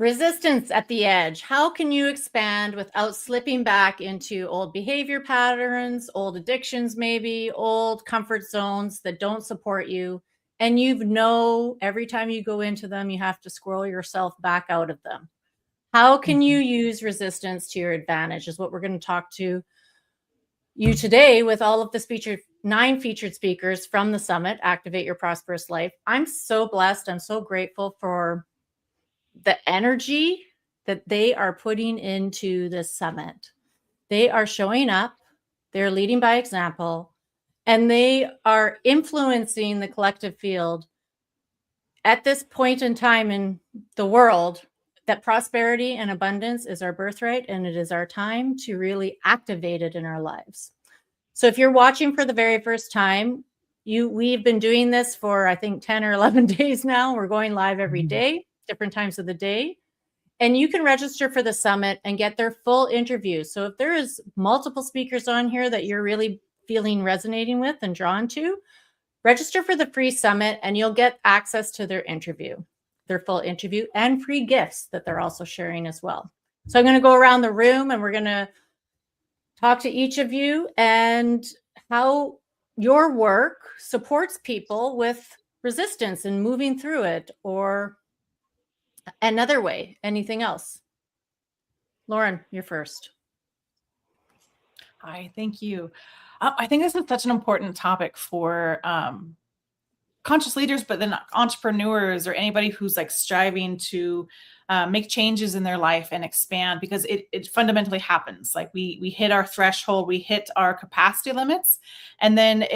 Resistance at the edge. How can you expand without slipping back into old behavior patterns, old addictions, maybe old comfort zones that don't support you? And every time you go into them, you have to squirrel yourself back out of them. How can you use resistance to your advantage is what we're going to talk to you today with all of the 9 featured speakers from the summit, Activate Your Prosperous Life. I'm so blessed. I'm so grateful for the energy that they are putting into this summit. They are showing up, they're leading by example, and they are influencing the collective field at this point in time in the world that prosperity and abundance is our birthright, and it is our time to really activate it in our lives. So if you're watching for the very first time, we've been doing this for, I think, 10 or 11 days now. We're going live every day, different times of the day. And you can register for the summit and get their full interview. So if there is multiple speakers on here that you're really feeling resonating with and drawn to, register for the free summit and you'll get access to their full interview, and free gifts that they're also sharing as well. So I'm going to go around the room and we're going to talk to each of you and how your work supports people with resistance and moving through it, or another way. Anything else? Lauren, you're first. Hi, thank you. I think this is such an important topic for conscious leaders, but then entrepreneurs or anybody who's like striving to make changes in their life and expand, because it fundamentally happens. Like we hit our threshold, we hit our capacity limits, and then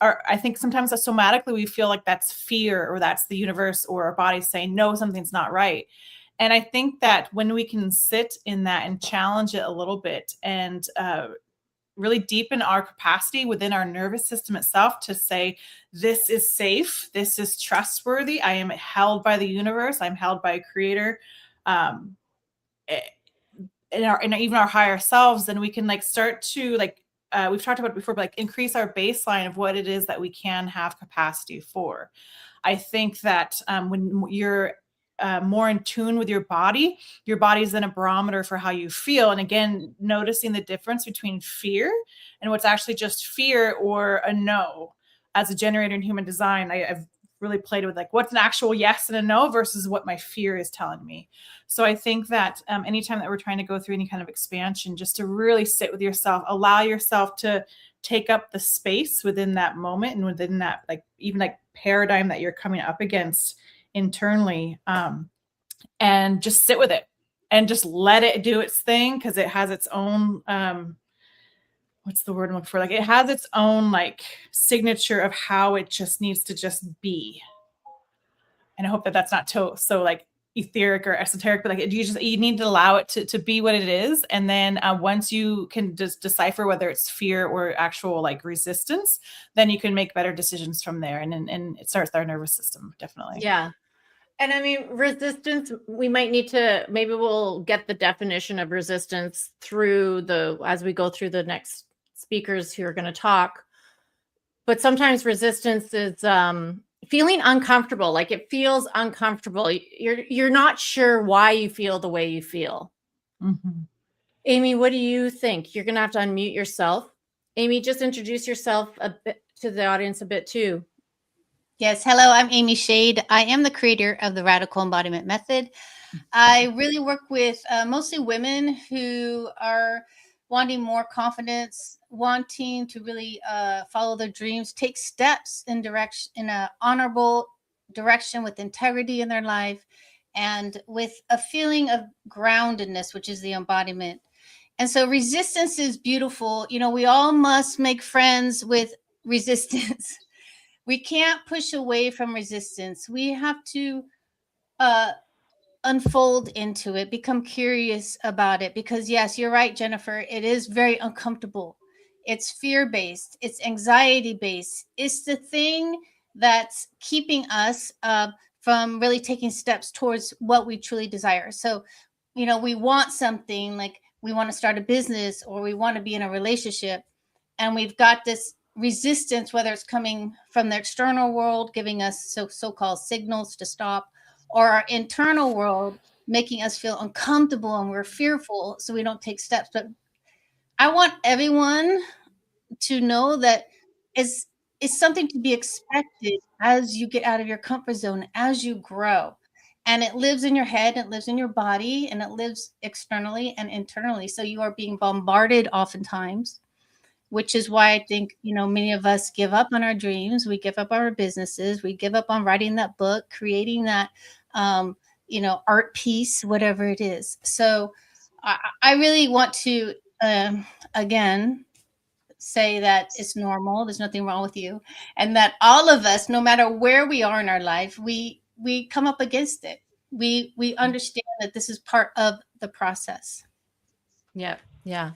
I think sometimes somatically we feel like that's fear, or that's the universe or our bodies saying, no, something's not right. And I think that when we can sit in that and challenge it a little bit and really deepen our capacity within our nervous system itself to say, this is safe, this is trustworthy, I am held by the universe, I'm held by a creator, and even our higher selves, then we can start to we've talked about it before, but increase our baseline of what it is that we can have capacity for. I think that when you're more in tune with your body is then a barometer for how you feel. And again, noticing the difference between fear and what's actually just fear or a no. As a generator in human design, I've really played with what's an actual yes and a no versus what my fear is telling me. So I think that anytime that we're trying to go through any kind of expansion, just to really sit with yourself, allow yourself to take up the space within that moment and within that paradigm that you're coming up against internally, and just sit with it and just let it do its thing, because it has its own what's the word I'm looking for? It has its own signature of how it just needs to just be. And I hope that that's not so etheric or esoteric, but you need to allow it to be what it is. And then once you can just decipher whether it's fear or actual resistance, then you can make better decisions from there. And it starts with our nervous system, definitely. Yeah. And I mean, resistance, maybe we'll get the definition of resistance as we go through the next speakers who are going to talk. But sometimes resistance is feeling uncomfortable. It feels uncomfortable. You're not sure why you feel the way you feel. Mm-hmm. Amy, what do you think? You're going to have to unmute yourself. Amy, just introduce yourself a bit to the audience a bit too. Yes. Hello, I'm Amy Shade. I am the creator of the Radical Embodiment Method. I really work with mostly women who are wanting more confidence, wanting to really follow their dreams, take steps in an honorable direction with integrity in their life, and with a feeling of groundedness, which is the embodiment. And so resistance is beautiful. We all must make friends with resistance. We can't push away from resistance. We have to unfold into it, become curious about it, because yes, you're right, Jennifer, it is very uncomfortable. It's fear-based, it's anxiety-based. It's the thing that's keeping us from really taking steps towards what we truly desire. So, we want something, we want to start a business, or we want to be in a relationship, and we've got this resistance, whether it's coming from the external world giving us so-called signals to stop, or our internal world making us feel uncomfortable and we're fearful, so we don't take steps. But I want everyone to know that it's something to be expected as you get out of your comfort zone, as you grow. And it lives in your head, it lives in your body, and it lives externally and internally. So you are being bombarded oftentimes, which is why I think, many of us give up on our dreams. We give up our businesses. We give up on writing that book, creating that, art piece, whatever it is. So I really want to, again, say that it's normal. There's nothing wrong with you. And that all of us, no matter where we are in our life, we come up against it. We understand that this is part of the process. Yeah. Yeah.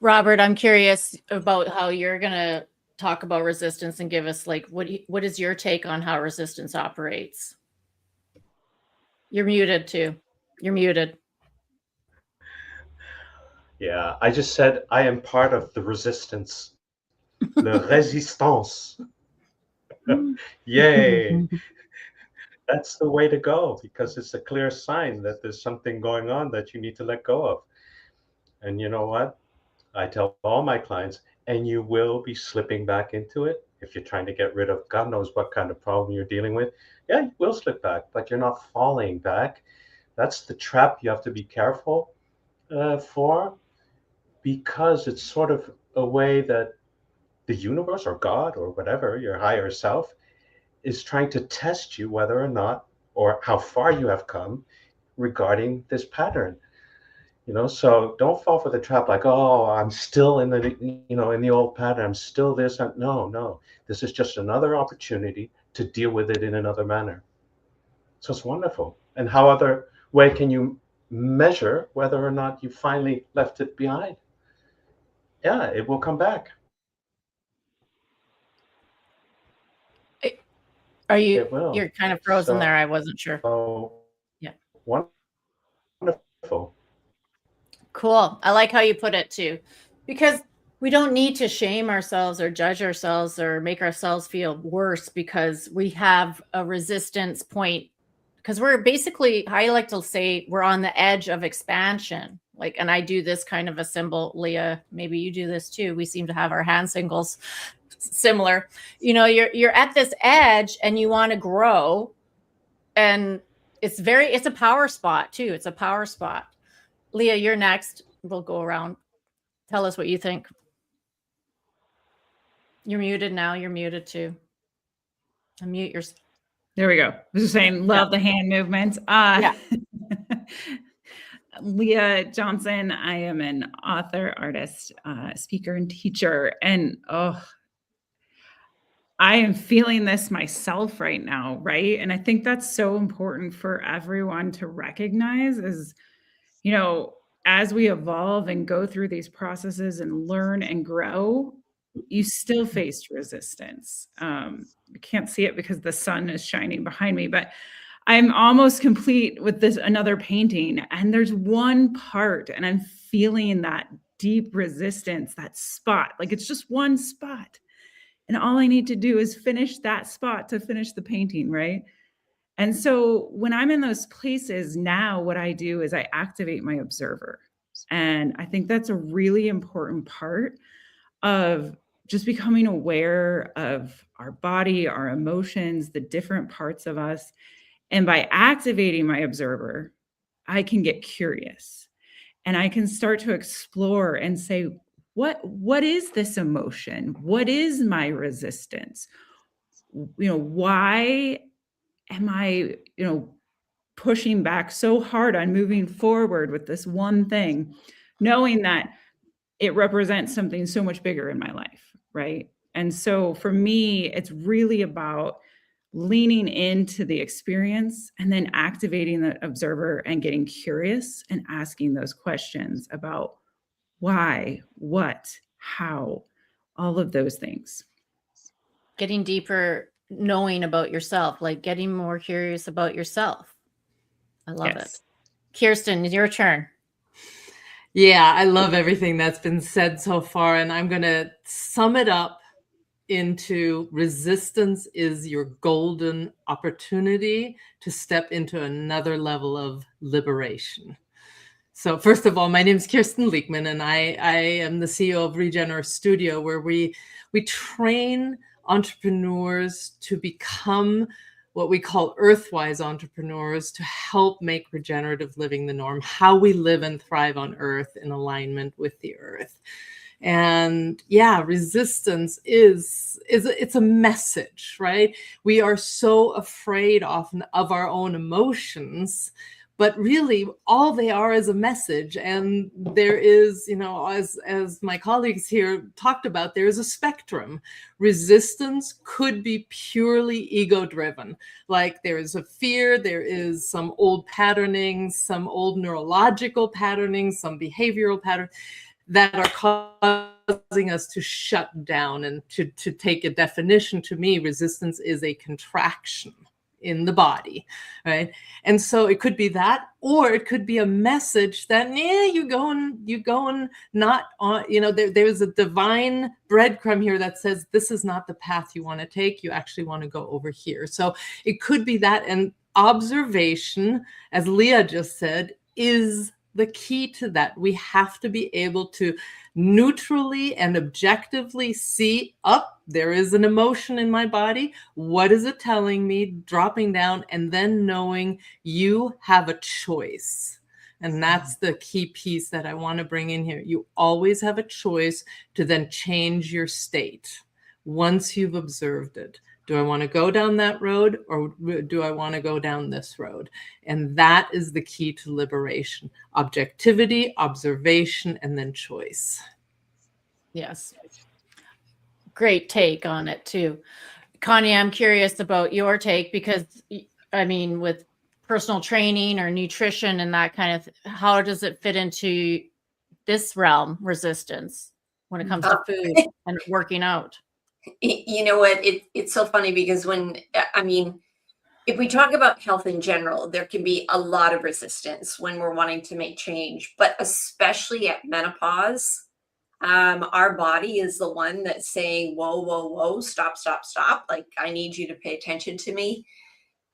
Robert, I'm curious about how you're going to talk about resistance and give us like, what is your take on how resistance operates? You're muted too. You're muted. Yeah, I just said I am part of the resistance. Le résistance. Yay. That's the way to go, because it's a clear sign that there's something going on that you need to let go of. And you know what? I tell all my clients, and you will be slipping back into it if you're trying to get rid of God knows what kind of problem you're dealing with. Yeah, you will slip back, but you're not falling back. That's the trap you have to be careful for, because it's sort of a way that the universe or God or whatever, your higher self, is trying to test you whether or not, or how far you have come regarding this pattern. So don't fall for the trap like, oh, I'm still in the old pattern. I'm still this. No. This is just another opportunity to deal with it in another manner. So it's wonderful. And how other way can you measure whether or not you finally left it behind? Yeah, it will come back. Are you? It will. You're kind of frozen there. I wasn't sure. Yeah. Wonderful. Cool. I like how you put it too, because we don't need to shame ourselves or judge ourselves or make ourselves feel worse because we have a resistance point, because we're basically, I like to say, we're on the edge of expansion. Like, and I do this kind of a symbol, Leah, maybe you do this too. We seem to have our hand symbols similar. You're at this edge and you want to grow, and it's a power spot too. It's a power spot. Leah, you're next. We'll go around. Tell us what you think. You're muted now. You're muted too. Unmute yourself. There we go. I was just saying, love the hand movements. Yeah. Leah Johnson. I am an author, artist, speaker, and teacher. And I am feeling this myself right now, right? And I think that's so important for everyone to recognize is, as we evolve and go through these processes and learn and grow, you still face resistance. I can't see it because the sun is shining behind me, but I'm almost complete with another painting, and there's one part and I'm feeling that deep resistance, that spot, like it's just one spot. And all I need to do is finish that spot to finish the painting, right? And so when I'm in those places now, what I do is I activate my observer. And I think that's a really important part of just becoming aware of our body, our emotions, the different parts of us. And by activating my observer, I can get curious and I can start to explore and say, what is this emotion? What is my resistance? Why am I, pushing back so hard on moving forward with this one thing, knowing that it represents something so much bigger in my life, right? And so for me, it's really about leaning into the experience and then activating the observer and getting curious and asking those questions about why, what, how, all of those things. Getting deeper, knowing about yourself, like getting more curious about yourself. I love it. Kirsten, it's your turn. Yeah, I love everything that's been said so far, and I'm going to sum it up into resistance is your golden opportunity to step into another level of liberation. So first of all, my name is Kirsten Leekman, and I am the CEO of Regener Studio, where we train entrepreneurs to become what we call earthwise entrepreneurs, to help make regenerative living the norm, how we live and thrive on earth in alignment with the earth. And yeah, resistance it's a message, right? We are so afraid often of our own emotions, but really all they are is a message. And there is, as my colleagues here talked about, there is a spectrum. Resistance could be purely ego driven. Like there is a fear, there is some old patterning, some old neurological patterning, some behavioral pattern that are causing us to shut down. And to take a definition, to me, resistance is a contraction in the body, right? And so it could be that, or it could be a message that, you're going not on, there's a divine breadcrumb here that says, this is not the path you want to take. You actually want to go over here. So it could be that. And observation, as Leah just said, is the key to that. We have to be able to neutrally and objectively see, there is an emotion in my body. What is it telling me? Dropping down, and then knowing you have a choice. And that's the key piece that I want to bring in here. You always have a choice to then change your state once you've observed it. Do I want to go down that road, or do I want to go down this road? And that is the key to liberation: objectivity, observation, and then choice. Yes. Great take on it too. Connie, I'm curious about your take, because I mean, with personal training or nutrition and that kind of, how does it fit into this realm, resistance, when it comes to food and working out? You know what? It's so funny because if we talk about health in general, there can be a lot of resistance when we're wanting to make change, but especially at menopause, our body is the one that's saying, whoa, whoa, whoa, stop, stop, stop. Like, I need you to pay attention to me.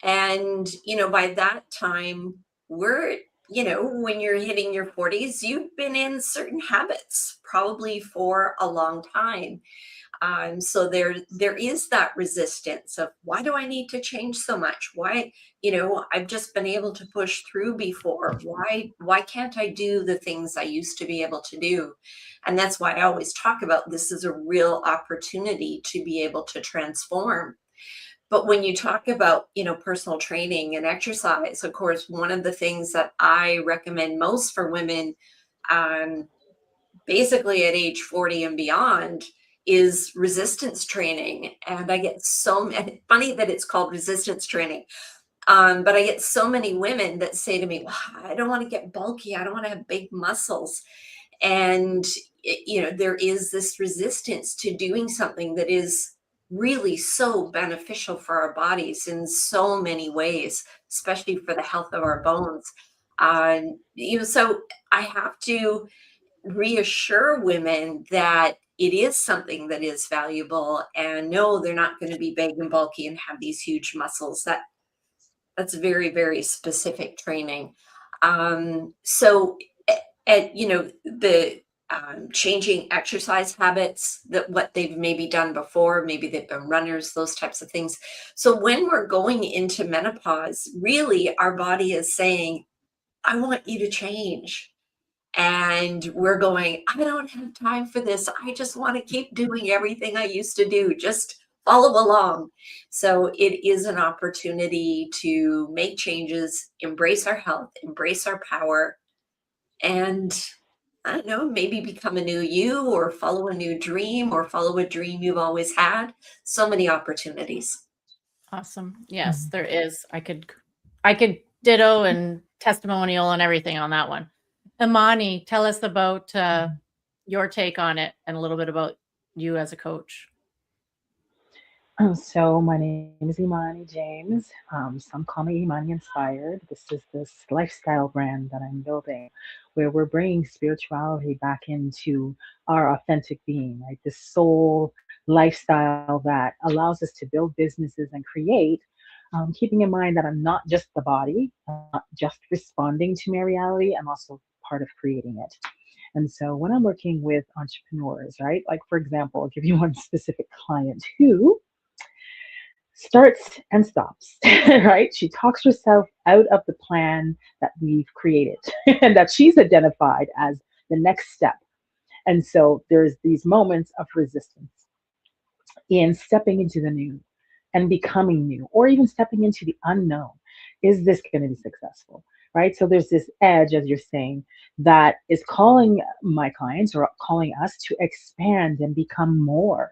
And, by that time, when you're hitting your 40s, you've been in certain habits probably for a long time. So there is that resistance of, why do I need to change so much? Why, I've just been able to push through before. Why can't I do the things I used to be able to do? And that's why I always talk about, this is a real opportunity to be able to transform. But when you talk about, personal training and exercise, of course, one of the things that I recommend most for women, basically at age 40 and beyond, is resistance training. And I get funny that it's called resistance training. But I get so many women that say to me, well, I don't want to get bulky. I don't want to have big muscles. And, there is this resistance to doing something that is really so beneficial for our bodies in so many ways, especially for the health of our bones. So I have to reassure women that it is something that is valuable, and no, they're not going to be big and bulky and have these huge muscles. That's very, very specific training. So the changing exercise habits, that what they've maybe done before, maybe they've been runners, those types of things. So when we're going into menopause, really our body is saying, I want you to change. And we're going, I don't have time for this. I just want to keep doing everything I used to do. Just follow along. So it is an opportunity to make changes, embrace our health, embrace our power, and I don't know, maybe become a new you, or follow a new dream, or follow a dream you've always had. So many opportunities. Awesome. Yes, there is. I could ditto and testimonial and everything on that one. Imani, tell us about your take on it and a little bit about you as a coach. So my name is Imani James. Some call me Imani Inspired. This is this lifestyle brand that I'm building, where we're bringing spirituality back into our authentic being, right? This soul lifestyle that allows us to build businesses and create, keeping in mind that I'm not just the body, I'm not just responding to my reality, I'm also part of creating it. And so when I'm working with entrepreneurs, right, like for example, I'll give you one specific client who starts and stops, right? She talks herself out of the plan that we've created and that she's identified as the next step. And so there's these moments of resistance in stepping into the new and becoming new, or even stepping into the unknown. Is this going to be successful? Right. So there's this edge, as you're saying, that is calling my clients or calling us to expand and become more.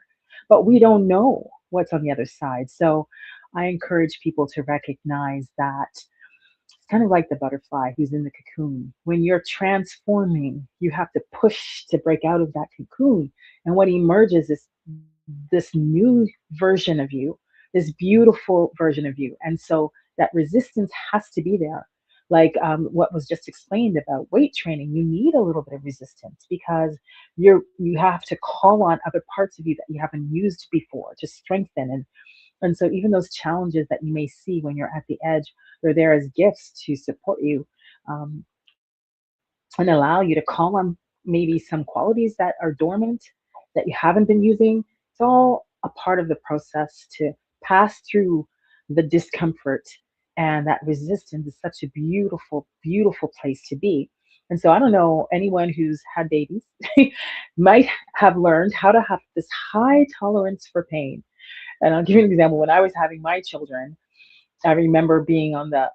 But we don't know what's on the other side. So I encourage people to recognize that it's kind of like the butterfly who's in the cocoon. When you're transforming, you have to push to break out of that cocoon. And what emerges is this new version of you, this beautiful version of you. And so that resistance has to be there. Like what was just explained about weight training, you need a little bit of resistance because you have to call on other parts of you that you haven't used before to strengthen. And so even those challenges that you may see when you're at the edge, they're there as gifts to support you, um, and allow you to call on maybe some qualities that are dormant that you haven't been using. It's all a part of the process to pass through the discomfort. And that resistance is such a beautiful, beautiful place to be. And so I don't know, anyone who's had babies might have learned how to have this high tolerance for pain. And I'll give you an example. When I was having my children, I remember being on the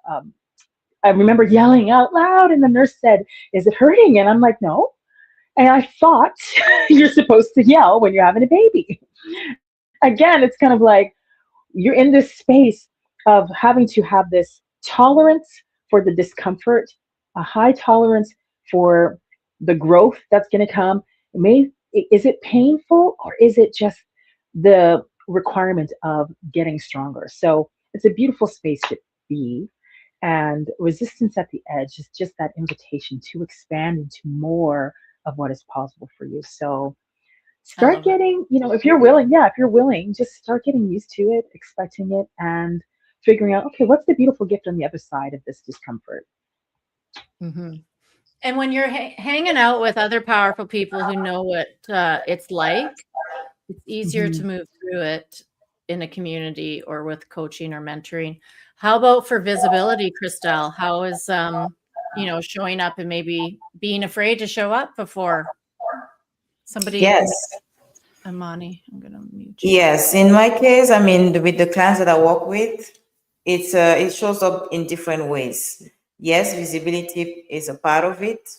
I remember yelling out loud, and the nurse said, "Is it hurting?" And I'm like, "No." And I thought you're supposed to yell when you're having a baby. Again, it's kind of like you're in this space of having to have this tolerance for the discomfort, a high tolerance for the growth that's going to come. Is it painful, or is it just the requirement of getting stronger? So it's a beautiful space to be. And resistance at the edge is just that invitation to expand into more of what is possible for you. So I start love it. getting, if you're willing, yeah, if you're willing, just start getting used to it, expecting it, and figuring out, okay, what's the beautiful gift on the other side of this discomfort? Hmm. And when you're hanging out with other powerful people who know what it's like, it's easier Mhm. to move through it in a community or with coaching or mentoring. How about for visibility, Christelle? How is showing up and maybe being afraid to show up before somebody? Yes. Amani, I'm gonna mute you. Yes. In my case, I mean, with the clients that I work with, it shows up in different ways. Yes, visibility is a part of it,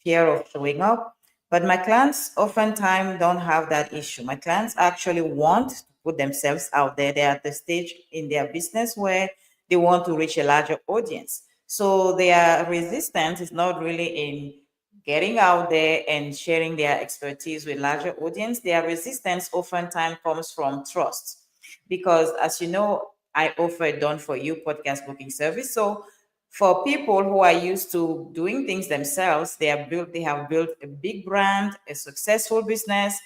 fear of showing up, but my clients oftentimes don't have that issue. My clients actually want to put themselves out there. They're at the stage in their business where they want to reach a larger audience. So their resistance is not really in getting out there and sharing their expertise with larger audience. Their resistance oftentimes comes from trust, because as you know, I offer a done for you podcast booking service. So for people who are used to doing things themselves, they have built a big brand, a successful business.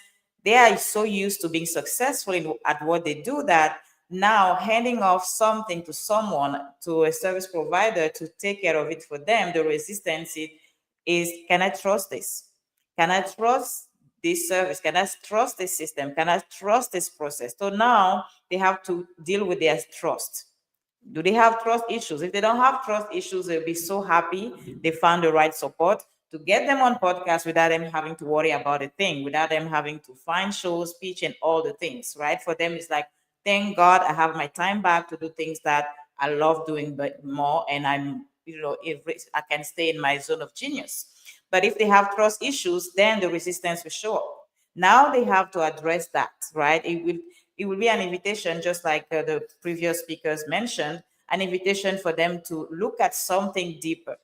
They are so used to being successful at what they do that now handing off something to someone, to a service provider to take care of it for them, the resistance is, can I trust this? Can I trust this service? Can I trust this system? Can I trust this process? So now they have to deal with their trust. Do they have trust issues? If they don't have trust issues, they'll be so happy they found the right support to get them on podcast without them having to worry about a thing, without them having to find shows, pitch, and all the things, right? For them, it's like, thank God I have my time back to do things that I love doing but more, and if I can stay in my zone of genius. But if they have trust issues, then the resistance will show up. Now they have to address that, right? It will be an invitation, just like the previous speakers mentioned, an invitation for them to look at something deeper.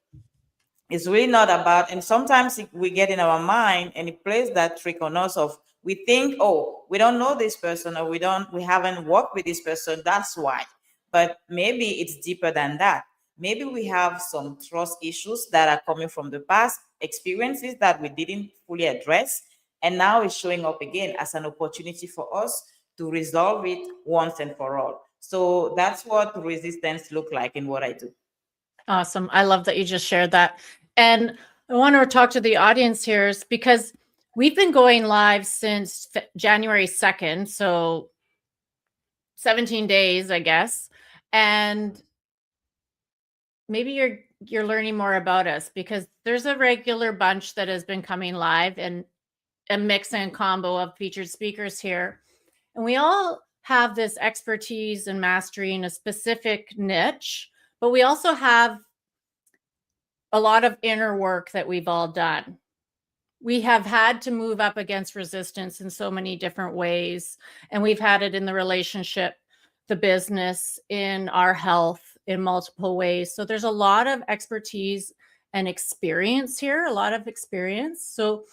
It's really not about, and sometimes we get in our mind and it plays that trick on us of, we think, oh, we don't know this person, or we haven't worked with this person, that's why. But maybe it's deeper than that. Maybe we have some trust issues that are coming from the past experiences that we didn't fully address, and now it's showing up again as an opportunity for us to resolve it once and for all. So that's what resistance look like in what I do. Awesome. I love that you just shared that. And I want to talk to the audience here because we've been going live since January 2nd. So 17 days, I guess. And maybe you're learning more about us because there's a regular bunch that has been coming live and a mix and combo of featured speakers here. And we all have this expertise and mastery in a specific niche, but we also have a lot of inner work that we've all done. We have had to move up against resistance in so many different ways. And we've had it in the relationship, the business, in our health, in multiple ways. So there's a lot of expertise and experience here, a lot of experience. So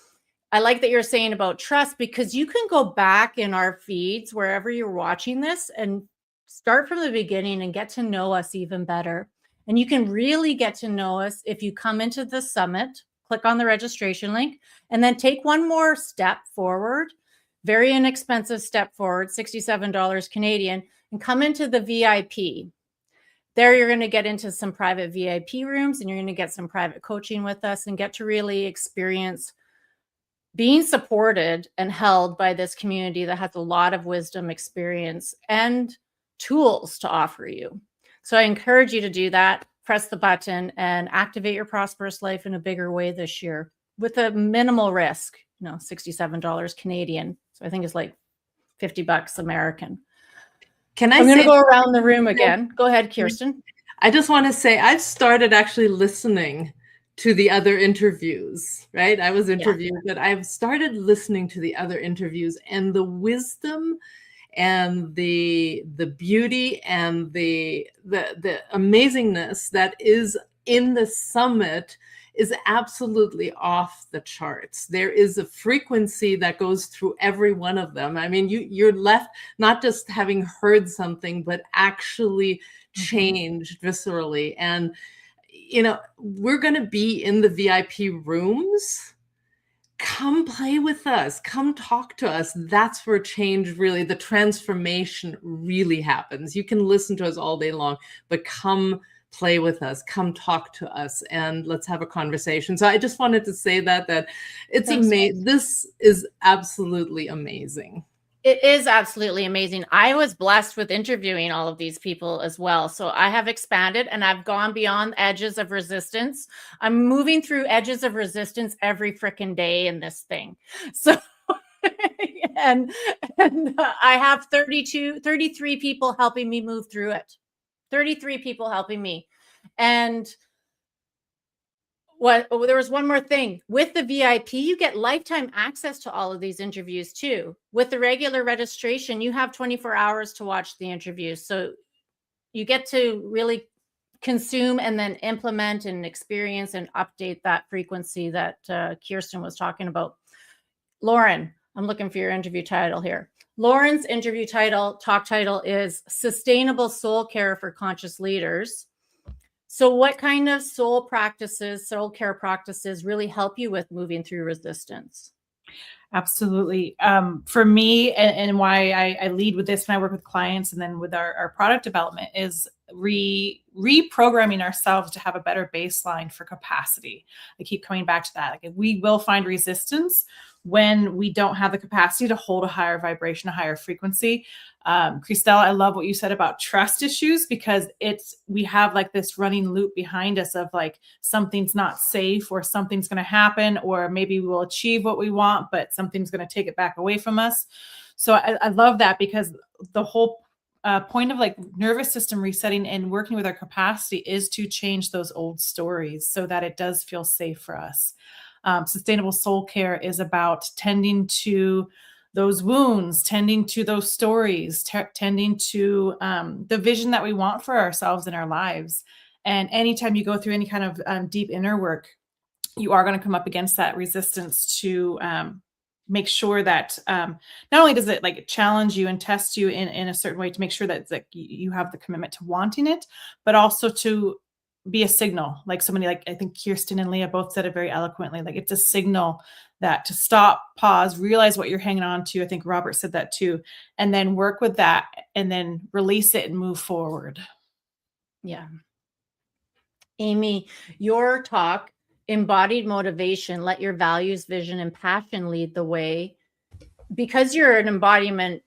I like that you're saying about trust, because you can go back in our feeds, wherever you're watching this, and start from the beginning and get to know us even better. And you can really get to know us if you come into the summit, click on the registration link, and then take one more step forward, very inexpensive step forward, $67 Canadian, and come into the VIP. There you're going to get into some private VIP rooms, and you're going to get some private coaching with us and get to really experience being supported and held by this community that has a lot of wisdom, experience, and tools to offer you. So I encourage you to do that. Press the button and activate your prosperous life in a bigger way this year with a minimal risk, $67 Canadian. So I think it's like $50 American. I'm going to go around the room again. Go ahead, Kirsten. I just want to say I've started actually listening to the other interviews, right? I was interviewed, but I've started listening to the other interviews, and the wisdom and the beauty and the amazingness that is in the summit is absolutely off the charts. There is a frequency that goes through every one of them. I mean, you're left not just having heard something, but actually changed viscerally. And we're going to be in the VIP rooms. Come play with us. Come talk to us. That's where change really, the transformation really happens. You can listen to us all day long, but come play with us. Come talk to us, and let's have a conversation. So I just wanted to say that it's amazing. This is absolutely amazing. It is absolutely amazing. I was blessed with interviewing all of these people as well. So I have expanded and I've gone beyond edges of resistance. I'm moving through edges of resistance every freaking day in this thing. So, and I have 33 people helping me move through it. 33 people helping me. And there was one more thing. With the VIP, you get lifetime access to all of these interviews too. With the regular registration, you have 24 hours to watch the interviews. So you get to really consume and then implement and experience and update that frequency that Kirsten was talking about. Lauren, I'm looking for your interview title here. Lauren's interview talk title is Sustainable Soul Care for Conscious Leaders. So what kind of soul care practices really help you with moving through resistance? Absolutely. For me, and why I lead with this when I work with clients and then with our product development, is reprogramming ourselves to have a better baseline for capacity. I keep coming back to that. Like, we will find resistance when we don't have the capacity to hold a higher vibration, a higher frequency. Christelle, I love what you said about trust issues, because we have like this running loop behind us of like, something's not safe, or something's going to happen, or maybe we will achieve what we want, but something's going to take it back away from us. So I love that, because the whole point of like nervous system resetting and working with our capacity is to change those old stories so that it does feel safe for us. Sustainable soul care is about tending to those wounds, tending to those stories, tending to the vision that we want for ourselves in our lives. And anytime you go through any kind of deep inner work, you are going to come up against that resistance to make sure that not only does it like challenge you and test you in a certain way to make sure that like you have the commitment to wanting it, but also to be a signal. Like somebody, like I think Kirsten and Leah both said it very eloquently. Like it's a signal that to stop, pause, realize what you're hanging on to. I think Robert said that too, and then work with that, and then release it and move forward. Yeah. Amy, your talk, embodied motivation, let your values, vision, and passion lead the way. Because you're an embodiment,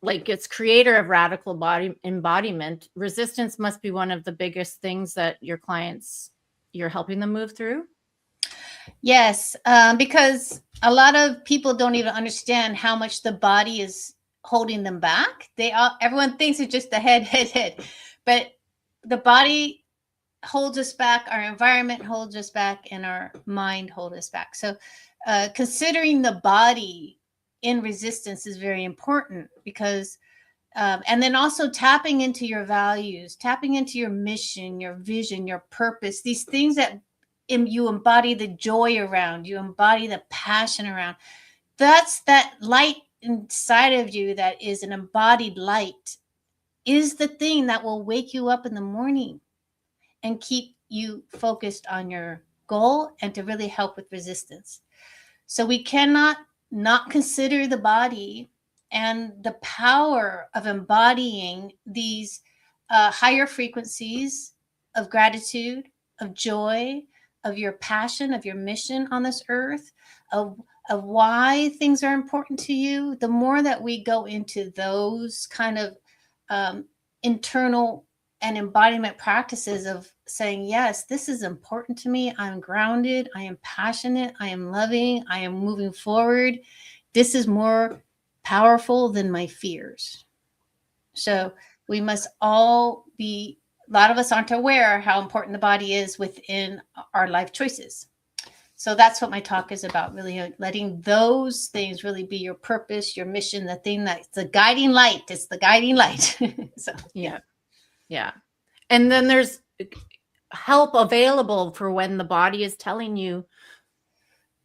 like it's creator of radical body embodiment, resistance must be one of the biggest things that your clients, you're helping them move through. Yes, because a lot of people don't even understand how much the body is holding them back. Everyone thinks it's just the head, but the body holds us back, our environment holds us back, and our mind holds us back. So considering the body in resistance is very important, because and then also tapping into your values, tapping into your mission, your vision, your purpose, these things that you embody the joy around, you embody the passion around. That's that light inside of you that is an embodied light, is the thing that will wake you up in the morning and keep you focused on your goal and to really help with resistance. So we cannot not consider the body and the power of embodying these higher frequencies of gratitude, of joy, of your passion, of your mission on this earth, of why things are important to you. The more that we go into those kind of internal and embodiment practices of saying, yes, this is important to me. I'm grounded. I am passionate. I am loving. I am moving forward. This is more powerful than my fears. So we must all be, a lot of us aren't aware how important the body is within our life choices. So that's what my talk is about, really letting those things really be your purpose, your mission, the thing that's the guiding light. It's the guiding light. So yeah. Yeah. And then there's help available for when the body is telling you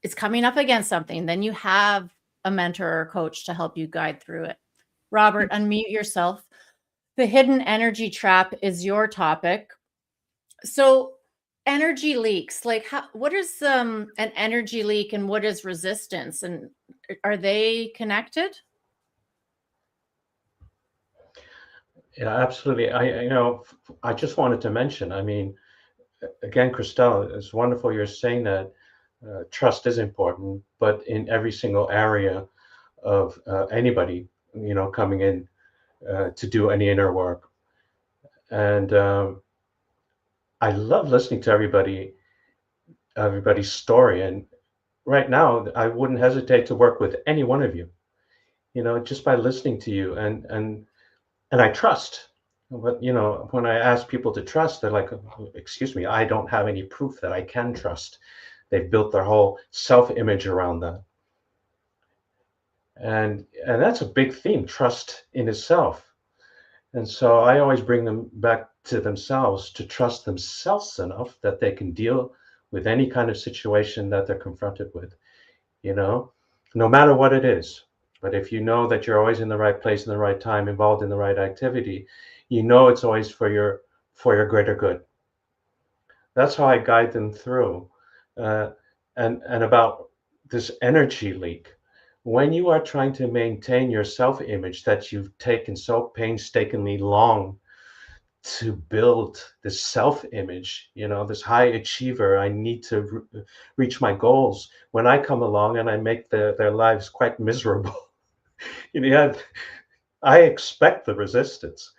it's coming up against something. Then you have a mentor or coach to help you guide through it. Robert, unmute yourself. The hidden energy trap is your topic. So energy leaks, like what is an energy leak and what is resistance, and are they connected? Yeah, absolutely. I just wanted to mention, I mean, again, Christelle, it's wonderful you're saying that trust is important, but in every single area of anybody, coming in to do any inner work. And I love listening to everybody's story. And right now, I wouldn't hesitate to work with any one of you, just by listening to you. And I trust. But when I ask people to trust, they're like, excuse me, I don't have any proof that I can trust. They've built their whole self-image around that. And that's a big theme, trust in itself. And so I always bring them back to themselves, to trust themselves enough that they can deal with any kind of situation that they're confronted with, no matter what it is. But if you know that you're always in the right place in the right time, involved in the right activity, it's always for your greater good. That's how I guide them through. And about this energy leak, when you are trying to maintain your self-image that you've taken so painstakingly long to build, this self-image, this high achiever, I need to reach my goals. When I come along and I make their lives quite miserable, I expect the resistance,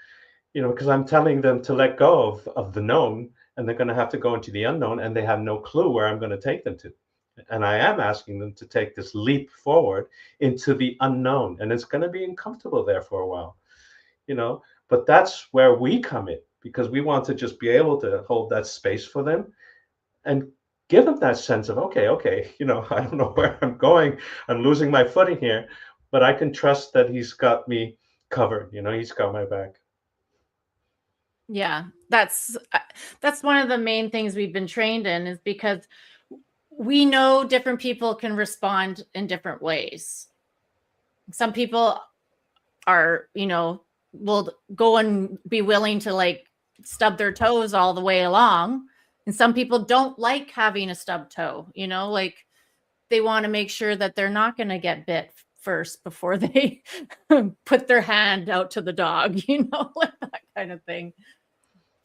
because I'm telling them to let go of the known, and they're going to have to go into the unknown, and they have no clue where I'm going to take them to. And I am asking them to take this leap forward into the unknown, and it's going to be uncomfortable there for a while, but that's where we come in, because we want to just be able to hold that space for them and give them that sense of, okay, I don't know where I'm going. I'm losing my footing here, but I can trust that he's got me covered. He's got my back. Yeah, that's one of the main things we've been trained in, is because we know different people can respond in different ways. Some people are, will go and be willing to like stub their toes all the way along, And some people don't like having a stub toe, you know, like they want to make sure that they're not going to get bit first before they put their hand out to the dog, you know, like that kind of thing.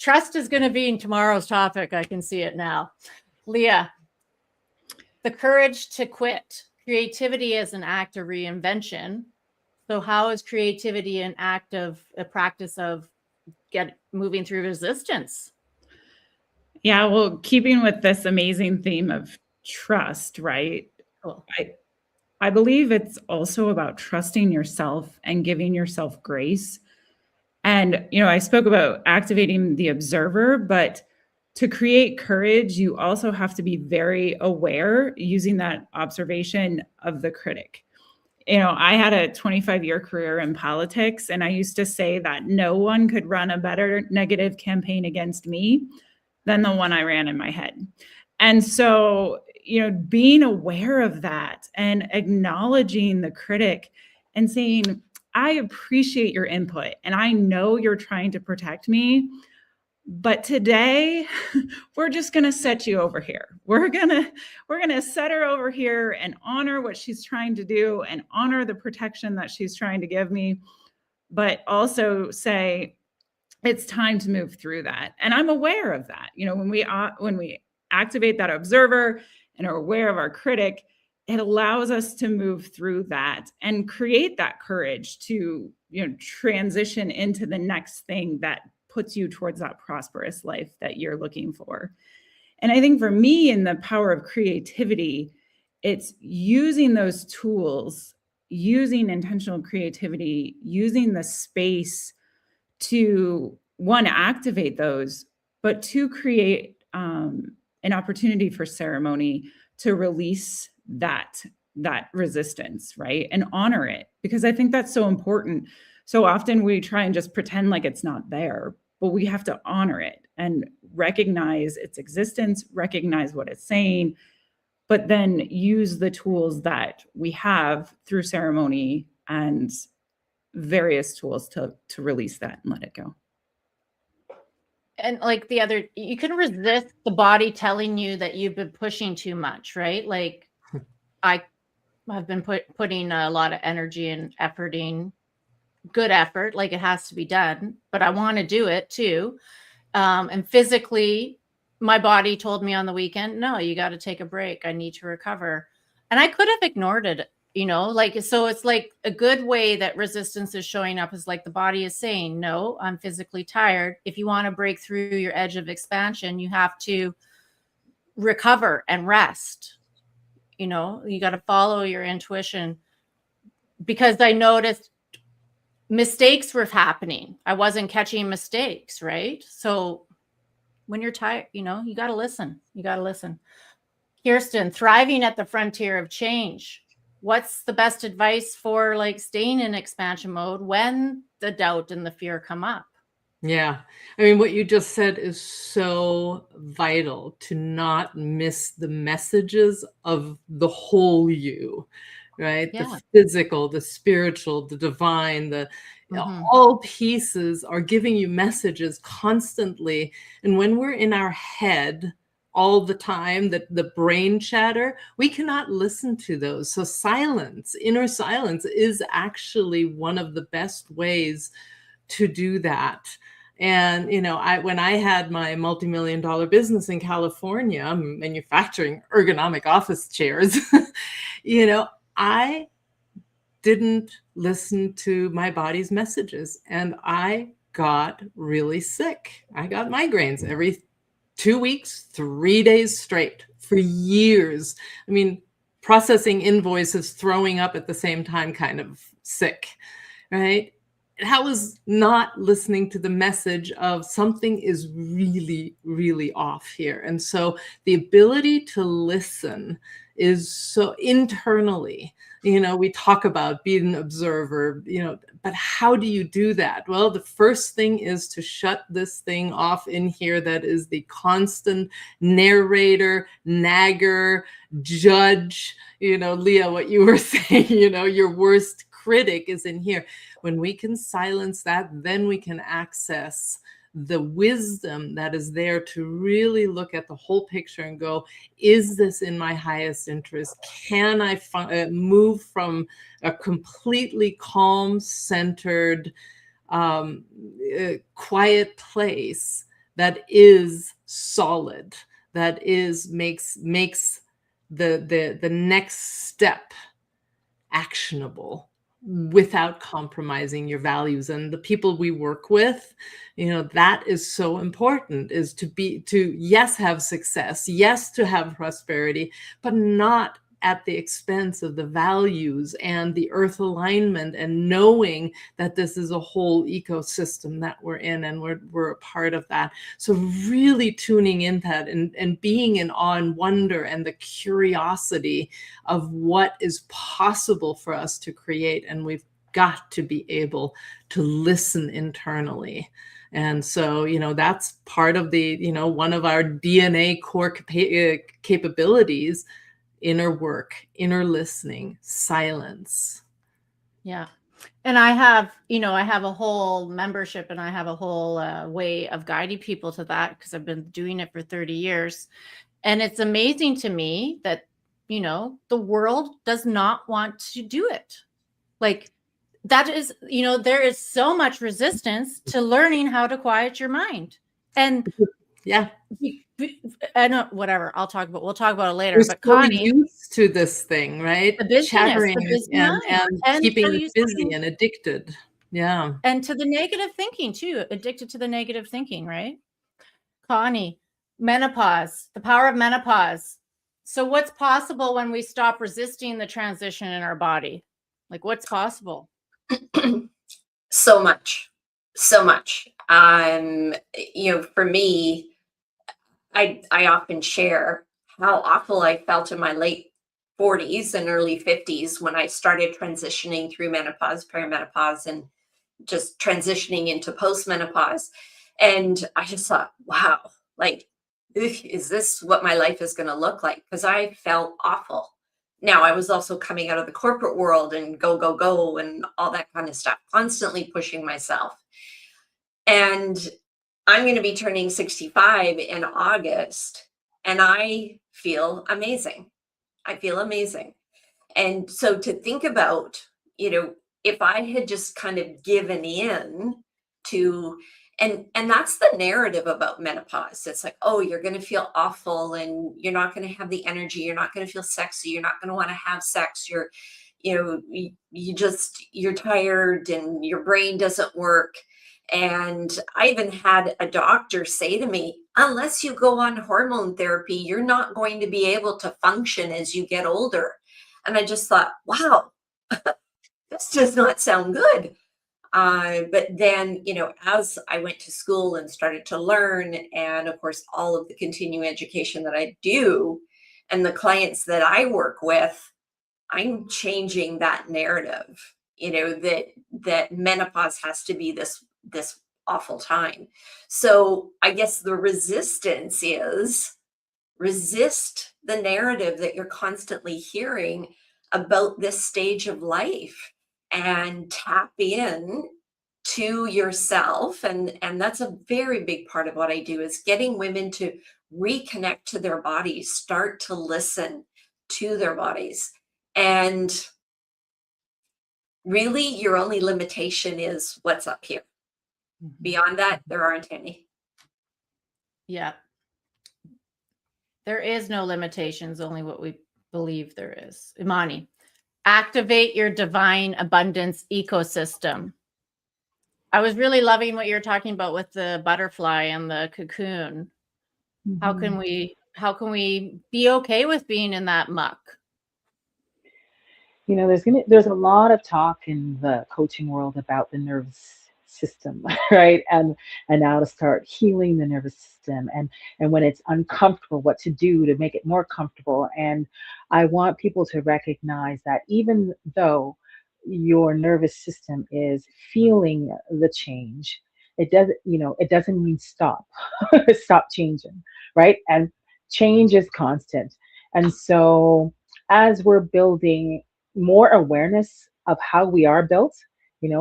Trust is going to be in tomorrow's topic. I can see it now. Leah, the courage to quit. Creativity is an act of reinvention. So how is creativity an act of a practice of moving through resistance? Yeah, well, keeping with this amazing theme of trust, right? Cool. I believe it's also about trusting yourself and giving yourself grace. And, you know, I spoke about activating the observer, but to create courage, you also have to be very aware using that observation of the critic. You know, I had a 25-year career in politics, and I used to say that no one could run a better negative campaign against me than the one I ran in my head. And so, you know, being aware of that and acknowledging the critic and saying, I appreciate your input and I know you're trying to protect me, but today we're just going to set you over here. We're going to set her over here and honor what she's trying to do and honor the protection that she's trying to give me, but also say it's time to move through that. And I'm aware of that. You know, when we activate that observer and are aware of our critic, it allows us to move through that and create that courage to, you know, transition into the next thing that puts you towards that prosperous life that you're looking for. And I think for me, in the power of creativity, it's using those tools, using intentional creativity, using the space to, one, activate those, but to create an opportunity for ceremony to release that resistance, right? And honor it, because I think that's so important. So often we try and just pretend like it's not there, but we have to honor it and recognize its existence, recognize what it's saying, but then use the tools that we have through ceremony and various tools to release that and let it go. And like you can resist the body telling you that you've been pushing too much, right? Like I have been putting a lot of energy and good effort, like it has to be done, but I want to do it too. And physically, my body told me on the weekend, no, you got to take a break. I need to recover. And I could have ignored it, you know, like, so it's like a good way that resistance is showing up is like the body is saying, no, I'm physically tired. If you want to break through your edge of expansion, you have to recover and rest. You know, you got to follow your intuition, because I noticed mistakes were happening. I wasn't catching mistakes, right? So when you're tired, you know, you got to listen. You got to listen. Kirsten, thriving at the frontier of change. What's the best advice for like staying in expansion mode when the doubt and the fear come up? Yeah. I mean, what you just said is so vital, to not miss the messages of the whole you, right? Yeah. The physical, the spiritual, the divine, all pieces are giving you messages constantly. And when we're in our head all the time, the brain chatter, we cannot listen to those. So silence, inner silence, is actually one of the best ways to do that. And, you know, when I had my multi-million-dollar business in California, manufacturing ergonomic office chairs, you know, I didn't listen to my body's messages, and I got really sick. I got migraines every 2 weeks, 3 days straight for years. I mean, processing invoices, throwing up at the same time, kind of sick, right? That was not listening to the message of something is really, really off here. And so the ability to listen is so internally, you know, we talk about being an observer, you know, but how do you do that? Well, the first thing is to shut this thing off in here that is the constant narrator, nagger, judge, you know, Leah, what you were saying, you know, your worst critic is in here. When we can silence that, then we can access the wisdom that is there to really look at the whole picture and go, is this in my highest interest? Can I move from a completely calm, centered, quiet place that is solid, that is makes the next step actionable without compromising your values? And the people we work with, that is so important, is to yes, have success, yes, to have prosperity, but not at the expense of the values and the earth alignment, and knowing that this is a whole ecosystem that we're in, and we're a part of that. So really tuning in that and being in awe and wonder and the curiosity of what is possible for us to create. And we've got to be able to listen internally. And so, that's part of the, one of our DNA core capabilities: inner work, inner listening, silence. Yeah. And I have a whole membership, and I have a whole way of guiding people to that, because I've been doing it for 30 years. And it's amazing to me that, the world does not want to do it. Like, that is, there is so much resistance to learning how to quiet your mind. And yeah, I know, whatever. We'll talk about it later. We're but so Connie, used to this thing, right? the busyness, Chattering the busy and mind. keeping And us busy and addicted. Yeah. And to the negative thinking too, addicted to the negative thinking, right? Connie, menopause, the power of menopause. So what's possible when we stop resisting the transition in our body? Like, what's possible? So much. For me, I often share how awful I felt in my late 40s and early 50s when I started transitioning through menopause, perimenopause, and just transitioning into postmenopause. And I just thought, wow, like, is this what my life is going to look like? Because I felt awful. Now, I was also coming out of the corporate world and go, and all that kind of stuff, constantly pushing myself. And I'm going to be turning 65 in August, and I feel amazing. And so to think about, if I had just kind of given in to, and that's the narrative about menopause. It's like, oh, you're going to feel awful, and you're not going to have the energy. You're not going to feel sexy. You're not going to want to have sex. You're tired, and your brain doesn't work. And I even had a doctor say to me, unless you go on hormone therapy, you're not going to be able to function as you get older. And I just thought, wow, this does not sound good. But then, as I went to school and started to learn, and of course, all of the continuing education that I do, and the clients that I work with, I'm changing that narrative, that menopause has to be this awful time. So I guess the resistance is resist the narrative that you're constantly hearing about this stage of life, and tap in to yourself. And that's a very big part of what I do, is getting women to reconnect to their bodies, start to listen to their bodies. And really, your only limitation is what's up here. Beyond that, there aren't any. Yeah. There is no limitations, only what we believe there is. Imani, activate your divine abundance ecosystem. I was really loving what you're talking about with the butterfly and the cocoon. Mm-hmm. How can we be okay with being in that muck? There's a lot of talk in the coaching world about the nervous system, right? And how to start healing the nervous system, and when it's uncomfortable, what to do to make it more comfortable. And I want people to recognize that even though your nervous system is feeling the change, it doesn't mean stop changing, right? And change is constant. And so as we're building more awareness of how we are built,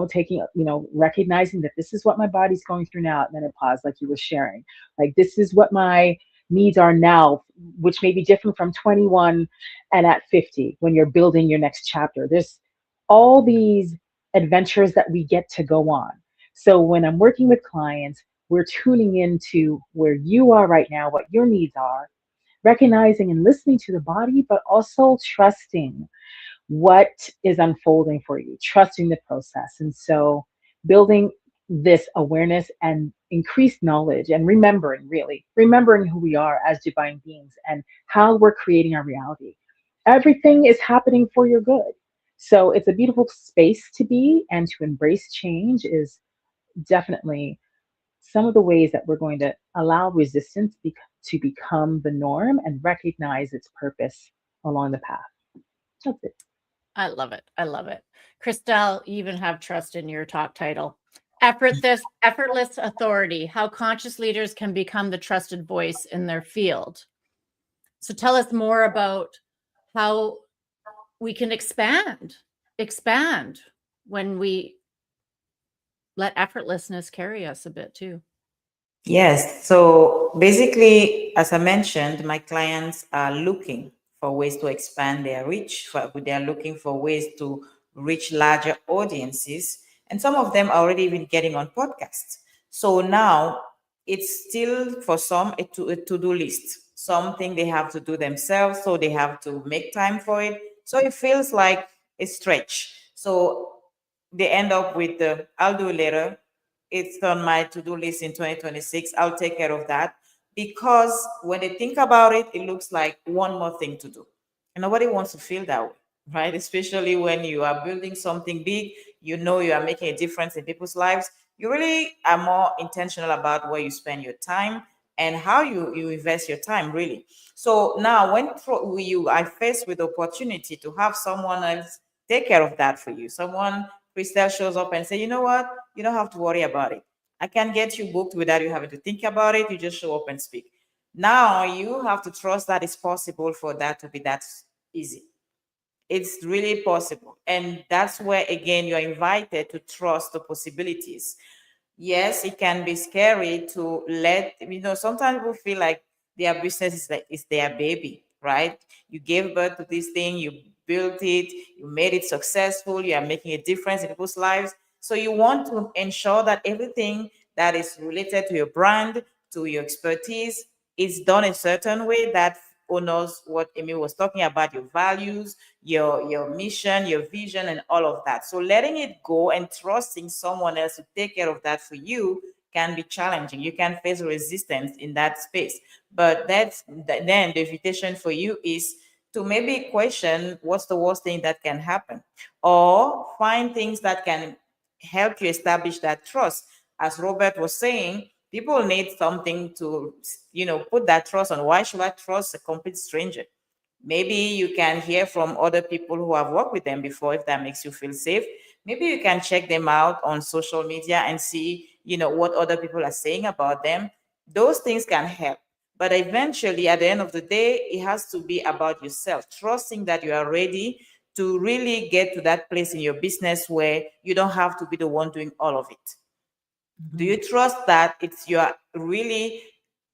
taking, recognizing that this is what my body's going through now. And then it paused, like you were sharing. Like, this is what my needs are now, which may be different from 21 and at 50 when you're building your next chapter. There's all these adventures that we get to go on. So when I'm working with clients, we're tuning into where you are right now, what your needs are, recognizing and listening to the body, but also trusting what is unfolding for you, trusting the process. And so building this awareness and increased knowledge and remembering who we are as divine beings and how we're creating our reality. Everything is happening for your good. So it's a beautiful space to be, and to embrace change is definitely some of the ways that we're going to allow resistance to become the norm and recognize its purpose along the path. That's it. I love it. I love it. Christelle, you even have trust in your talk title. Effortless authority, how conscious leaders can become the trusted voice in their field. So tell us more about how we can expand when we let effortlessness carry us a bit too. Yes. So basically, as I mentioned, my clients are looking for ways to expand their reach. They are looking for ways to reach larger audiences. And some of them are already even getting on podcasts. So now it's still for some a to-do list, something they have to do themselves. So they have to make time for it. So it feels like a stretch. So they end up with the I'll do it later. It's on my to-do list in 2026. I'll take care of that. Because when they think about it, it looks like one more thing to do. And nobody wants to feel that way, right? Especially when you are building something big, you are making a difference in people's lives. You really are more intentional about where you spend your time and how you invest your time, really. So now when you are faced with the opportunity to have someone else take care of that for you, someone, Christelle, shows up and say, you know what? You don't have to worry about it. I can get you booked without you having to think about it. You just show up and speak. Now you have to trust that it's possible for that to be that easy. It's really possible. And that's where, again, you're invited to trust the possibilities. Yes, it can be scary to sometimes people feel like their business is their baby, right? You gave birth to this thing, you built it, you made it successful, you are making a difference in people's lives. So you want to ensure that everything that is related to your brand, to your expertise, is done a certain way that honors what Amy was talking about, your values, your mission, your vision, and all of that. So letting it go and trusting someone else to take care of that for you can be challenging. You can face resistance in that space. But then the invitation for you is to maybe question what's the worst thing that can happen, or find things that can help you establish that trust. As Robert was saying, people need something to, put that trust on. Why should I trust a complete stranger? Maybe you can hear from other people who have worked with them before, if that makes you feel safe. Maybe you can check them out on social media and see, what other people are saying about them. Those things can help. But eventually, at the end of the day, it has to be about yourself, trusting that you are ready to really get to that place in your business where you don't have to be the one doing all of it. Do you trust that it's you're really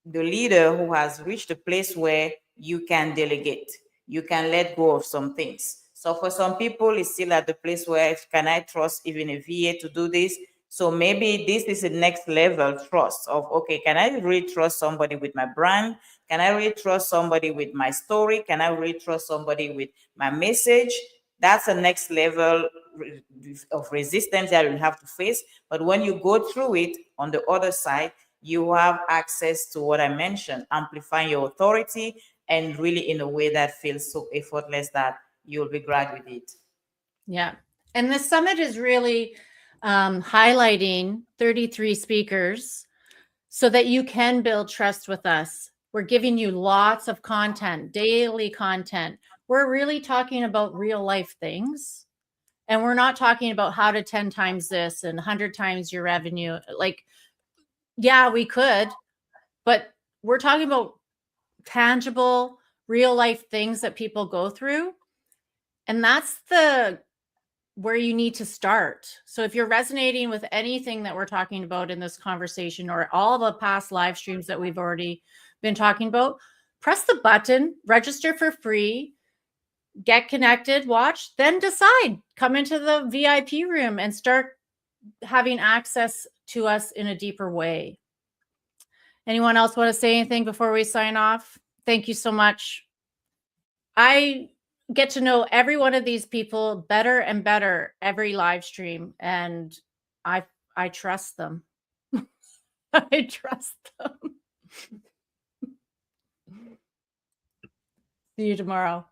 the leader who has reached a place where you can delegate, you can let go of some things? So for some people, it's still at the place where, can I trust even a VA to do this? So maybe this is the next level trust of, okay, can I really trust somebody with my brand? Can I really trust somebody with my story? Can I really trust somebody with my message? That's the next level of resistance that you'll have to face. But when you go through it on the other side, you have access to what I mentioned, amplifying your authority, and really in a way that feels so effortless that you'll be glad with it. Yeah. And the summit is really highlighting 33 speakers so that you can build trust with us. We're giving you lots of content, daily content. We're really talking about real life things. And we're not talking about how to 10 times this and 100 times your revenue. Like, yeah, we could, but we're talking about tangible, real life things that people go through. And that's the where you need to start. So if you're resonating with anything that we're talking about in this conversation or all the past live streams that we've already been talking about, press the button, register for free, get connected, watch, then decide, come into the VIP room and start having access to us in a deeper way. Anyone else want to say anything before we sign off? Thank you so much. I get to know every one of these people better and better every live stream, and I trust them. I trust them. See you tomorrow.